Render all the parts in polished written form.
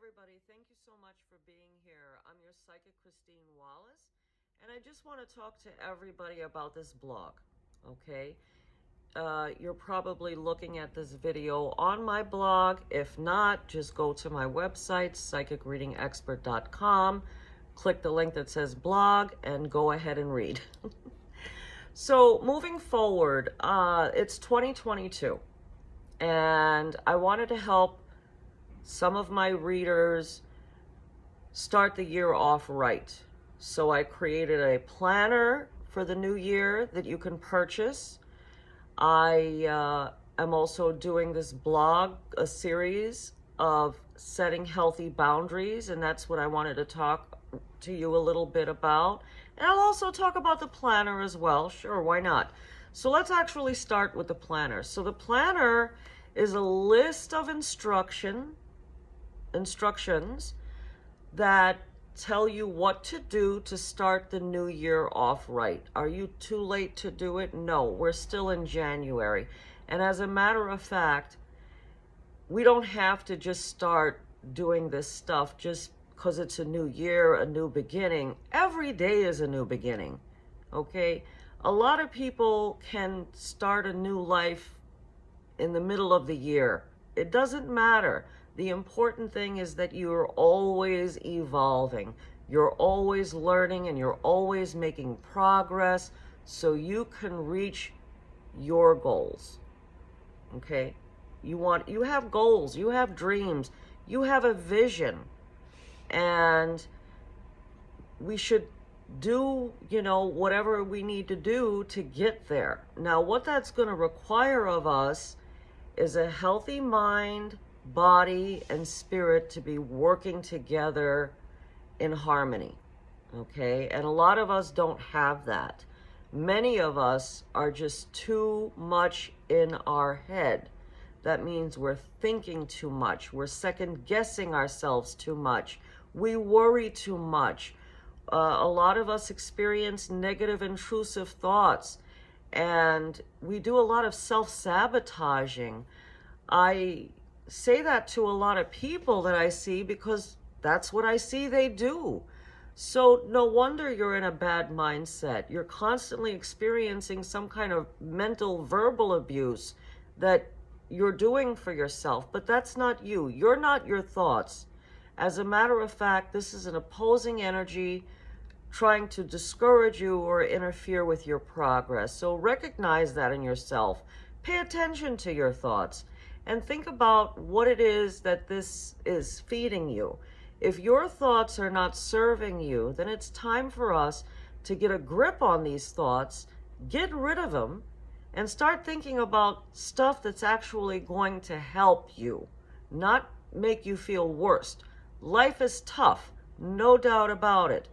everybody. Thank you so much for being here. I'm your psychic, Christine Wallace, and I just want to talk to everybody about this blog, okay? You're probably looking at this video on my blog. If not, just go to my website, psychicreadingexpert.com, click the link that says blog, and go ahead and read. So moving forward, it's 2022, and I wanted to help some of my readers start the year off right. So I created a planner for the new year that you can purchase. I am also doing this blog, a series of setting healthy boundaries, and that's what I wanted to talk to you a little bit about. And I'll also talk about the planner as well. Sure, why not? So let's actually start with the planner. So the planner is a list of instructions that tell you what to do to start the new year off right. Are you too late to do it? No, we're still in January. And as a matter of fact, we don't have to just start doing this stuff just because it's a new year, a new beginning. Every day is a new beginning, okay? A lot of people can start a new life in the middle of the year. It doesn't matter. The important thing is that you're always evolving. You're always learning and you're always making progress so you can reach your goals. Okay? You have goals, you have dreams, you have a vision. And we should do, whatever we need to do to get there. Now, what that's going to require of us is a healthy mind, body, and spirit to be working together in harmony, okay? And a lot of us don't have that. Many of us are just too much in our head. That means we're thinking too much. We're second-guessing ourselves too much. We worry too much. A lot of us experience negative, intrusive thoughts, and we do a lot of self-sabotaging. I say that to a lot of people that I see because that's what I see they do. So no wonder you're in a bad mindset. You're constantly experiencing some kind of mental, verbal abuse that you're doing for yourself, but that's not you. You're not your thoughts. As a matter of fact, this is an opposing energy trying to discourage you or interfere with your progress. So recognize that in yourself. Pay attention to your thoughts and think about what it is that this is feeding you. If your thoughts are not serving you, then it's time for us to get a grip on these thoughts, get rid of them, and start thinking about stuff that's actually going to help you, not make you feel worse. Life is tough, no doubt about it.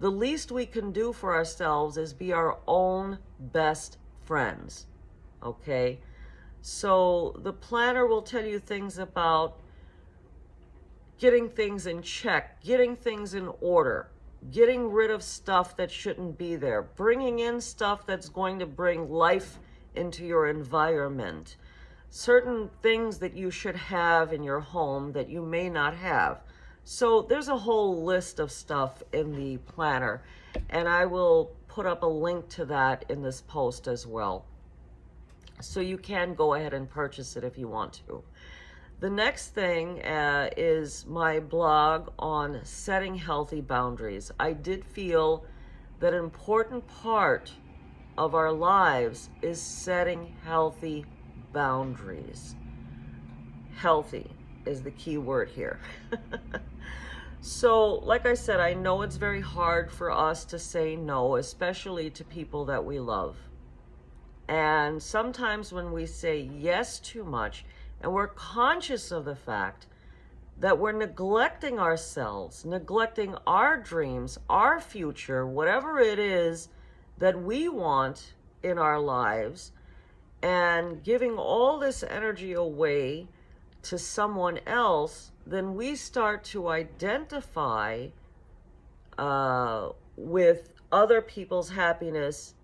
The least we can do for ourselves is be our own best friends, okay? So the planner will tell you things about getting things in check, getting things in order, getting rid of stuff that shouldn't be there, bringing in stuff that's going to bring life into your environment, certain things that you should have in your home that you may not have. So there's a whole list of stuff in the planner, and I will put up a link to that in this post as well. So you can go ahead and purchase it if you want to. The next thing is my blog on setting healthy boundaries. I did feel that an important part of our lives is setting healthy boundaries. Healthy is the key word here. So, like I said, I know it's very hard for us to say no, especially to people that we love. And sometimes when we say yes too much, and we're conscious of the fact that we're neglecting ourselves, neglecting our dreams, our future, whatever it is that we want in our lives, and giving all this energy away to someone else, then we start to identify with other people's happiness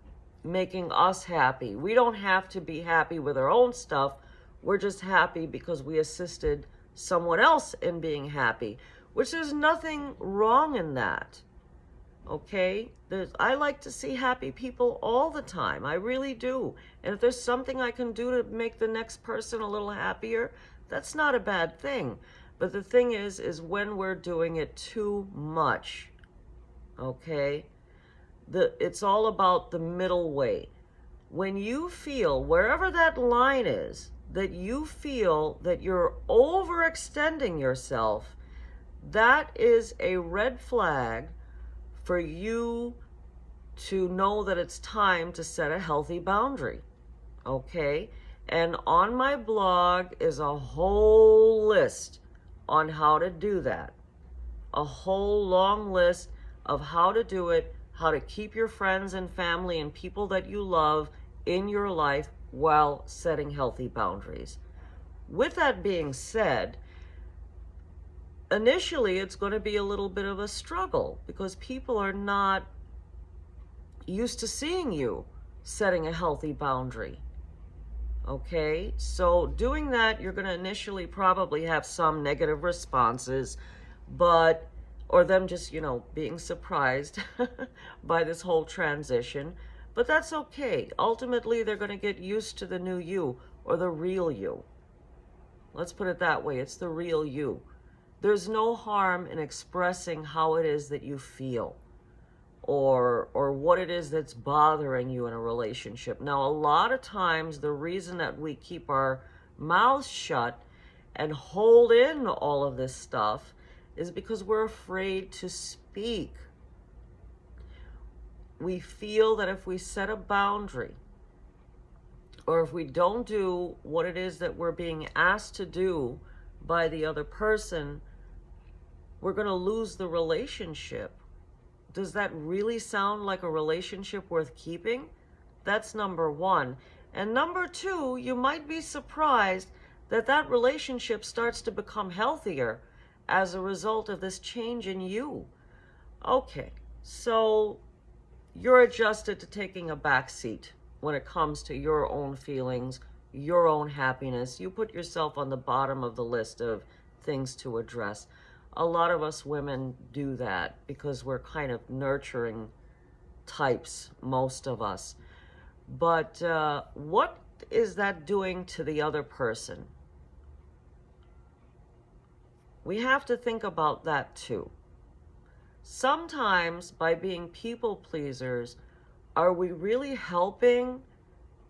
making us happy. We don't have to be happy with our own stuff. We're just happy because we assisted someone else in being happy, which there's nothing wrong in that. Okay? I like to see happy people all the time. I really do. And if there's something I can do to make the next person a little happier, that's not a bad thing. But the thing is when we're doing it too much. Okay? It's all about the middle way. When you feel, wherever that line is, that you feel that you're overextending yourself, that is a red flag for you to know that it's time to set a healthy boundary. Okay? And on my blog is a whole list on how to do that. A whole long list of how to do it, how to keep your friends and family and people that you love in your life while setting healthy boundaries. With that being said, initially it's going to be a little bit of a struggle because people are not used to seeing you setting a healthy boundary. Okay, so doing that, you're going to initially probably have some negative responses, or them just, being surprised by this whole transition. But that's okay. Ultimately, they're going to get used to the new you, or the real you. Let's put it that way. It's the real you. There's no harm in expressing how it is that you feel, or what it is that's bothering you in a relationship. Now, a lot of times, the reason that we keep our mouths shut and hold in all of this stuff is because we're afraid to speak. We feel that if we set a boundary, or if we don't do what it is that we're being asked to do by the other person, we're going to lose the relationship. Does that really sound like a relationship worth keeping? That's number one. And number two, you might be surprised that that relationship starts to become healthier as a result of this change in you. Okay, so you're adjusted to taking a back seat when it comes to your own feelings, your own happiness. You put yourself on the bottom of the list of things to address. A lot of us women do that because we're kind of nurturing types, most of us. But what is that doing to the other person? We have to think about that too. Sometimes by being people pleasers, are we really helping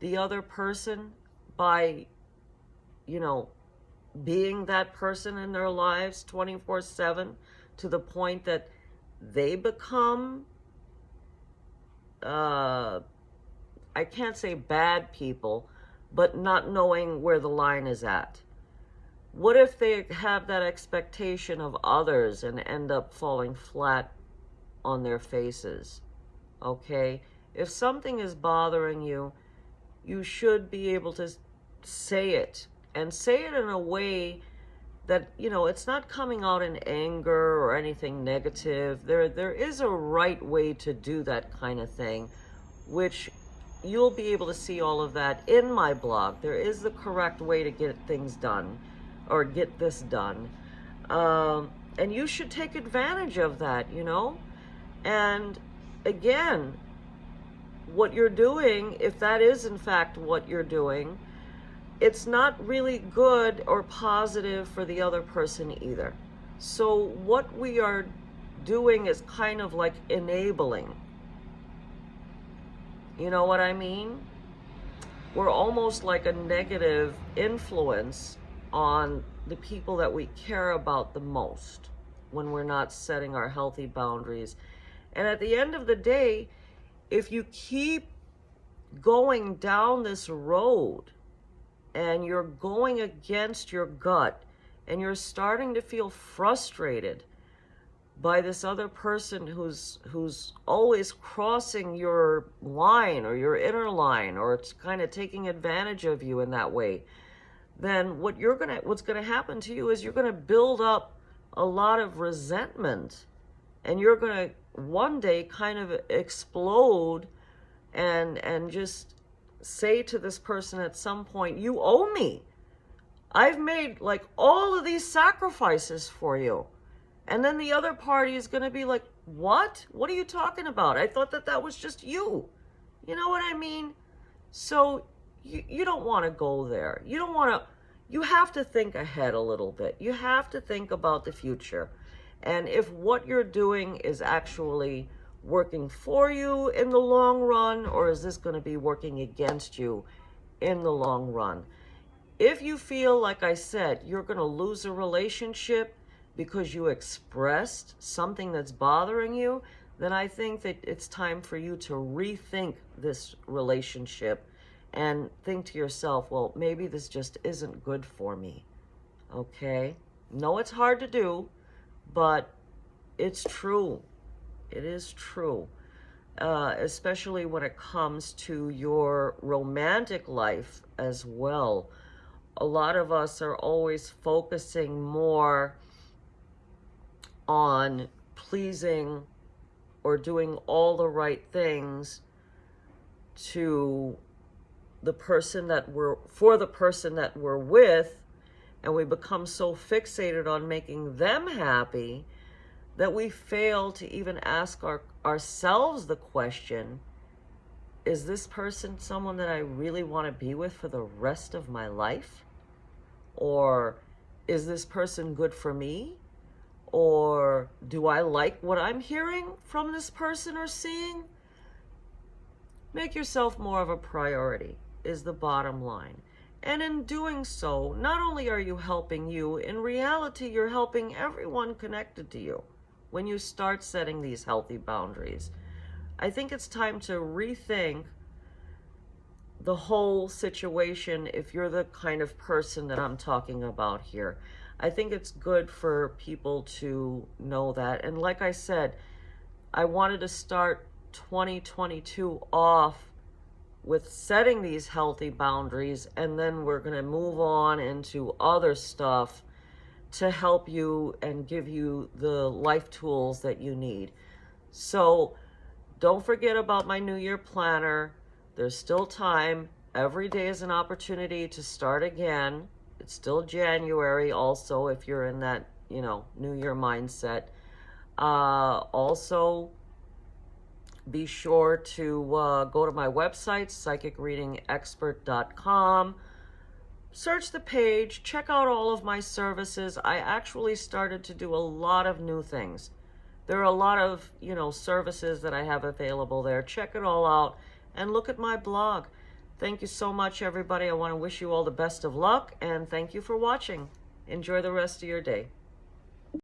the other person by, being that person in their lives 24/7 to the point that they become, I can't say bad people, but not knowing where the line is at? What if they have that expectation of others and end up falling flat on their faces? Okay? If something is bothering you, you should be able to say it, and say it in a way that, it's not coming out in anger or anything negative. There is a right way to do that kind of thing, which you'll be able to see all of that in my blog. There is the correct way to get things done, or get this done. And you should take advantage of that, And again, what you're doing, if that is in fact what you're doing, it's not really good or positive for the other person either. So what we are doing is kind of like enabling. You know what I mean? We're almost like a negative influence on the people that we care about the most when we're not setting our healthy boundaries. And at the end of the day, if you keep going down this road and you're going against your gut and you're starting to feel frustrated by this other person who's always crossing your line or your inner line, or it's kind of taking advantage of you in that way, then what's gonna happen to you is you're gonna build up a lot of resentment, and you're gonna one day kind of explode and just say to this person at some point, you owe me. I've made like all of these sacrifices for you. And then the other party is going to be like, what? What are you talking about? I thought that that was just you. You know what I mean? So you don't want to go there. You don't want to, you have to think ahead a little bit. You have to think about the future. And if what you're doing is actually working for you in the long run, or is this going to be working against you in the long run? If you feel, like I said, you're going to lose a relationship because you expressed something that's bothering you, then I think that it's time for you to rethink this relationship and think to yourself, well, maybe this just isn't good for me. Okay? No, it's hard to do, but it's true. It is true. Especially when it comes to your romantic life as well. A lot of us are always focusing more on pleasing or doing all the right things to the person that for the person that we're with, and we become so fixated on making them happy that we fail to even ask ourselves the question, is this person someone that I really want to be with for the rest of my life? Or is this person good for me? Or do I like what I'm hearing from this person or seeing? Make yourself more of a priority is the bottom line. And in doing so, not only are you helping you, in reality, you're helping everyone connected to you when you start setting these healthy boundaries. I think it's time to rethink the whole situation if you're the kind of person that I'm talking about here. I think it's good for people to know that. And like I said, I wanted to start 2022 off with setting these healthy boundaries, and then we're going to move on into other stuff to help you and give you the life tools that you need. So don't forget about my New Year planner. There's still time. Every day is an opportunity to start again. It's still January also if you're in that, New Year mindset. Also, be sure to go to my website, psychicreadingexpert.com. Search the page, check out all of my services. I actually started to do a lot of new things. There are a lot of, services that I have available there. Check it all out and look at my blog. Thank you so much, everybody. I want to wish you all the best of luck, and thank you for watching. Enjoy the rest of your day.